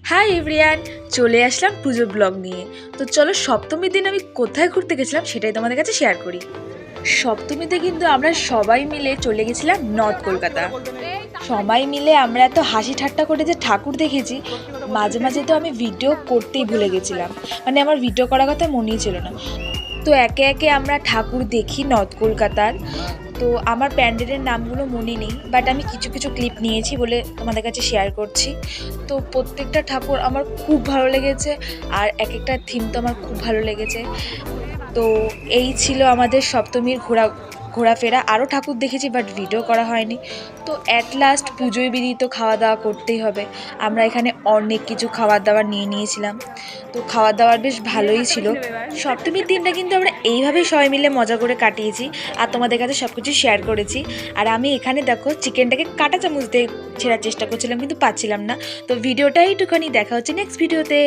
High everyone, চলে আসলাম পুজোর blog নিয়ে। তো চলো সপ্তমীর দিন আমি কোথায় ঘুরতে গেছিলাম সেটাই তোমাদের কাছে শেয়ার করি। সপ্তমীতে কিন্তু আমরা সবাই মিলে চলে গেছিলাম নর্থ কলকাতা। সবাই মিলে আমরা এত হাসি ঠাট্টা করে যে ঠাকুর দেখেছি, মাঝে মাঝে তো আমি ভিডিও করতেই ভুলে গেছিলাম, মানে আমার ভিডিও করার কথা মনেই ছিল না। তো একে একে আমরা ঠাকুর দেখি নর্থ কলকাতার। তো আমার প্যান্ডেলের নামগুলো মনে নেই, বাট আমি কিছু কিছু ক্লিপ নিয়েছি বলে তোমাদের কাছে শেয়ার করছি। তো প্রত্যেকটা ঠাকুর আমার খুব ভালো লেগেছে, আর এক একটা থিম তো আমার খুব ভালো লেগেছে। তো এই ছিল আমাদের সপ্তমীর ঘোরাফেরা। আরও ঠাকুর দেখেছি বাট ভিডিও করা হয়নি। তো অ্যাট লাস্ট পুজোয় বেরিয়ে তো খাওয়া দাওয়া করতেই হবে। আমরা এখানে অনেক কিছু খাবার দাবার নিয়ে নিয়েছিলাম, তো খাওয়া দাওয়ার বেশ ভালোই ছিল। সপ্তমীর দিনটা কিন্তু আমরা এইভাবেই সবাই মিলে মজা করে কাটিয়েছি, আর তোমাদের কাছে সব কিছু শেয়ার করেছি। আর আমি এখানে দেখো চিকেনটাকে কাঁটা চামচ দিয়ে ছেঁড়ার চেষ্টা করছিলাম কিন্তু পাচ্ছিলাম না। তো ভিডিওটা এইটুখানি, দেখা হচ্ছে নেক্সট ভিডিওতে।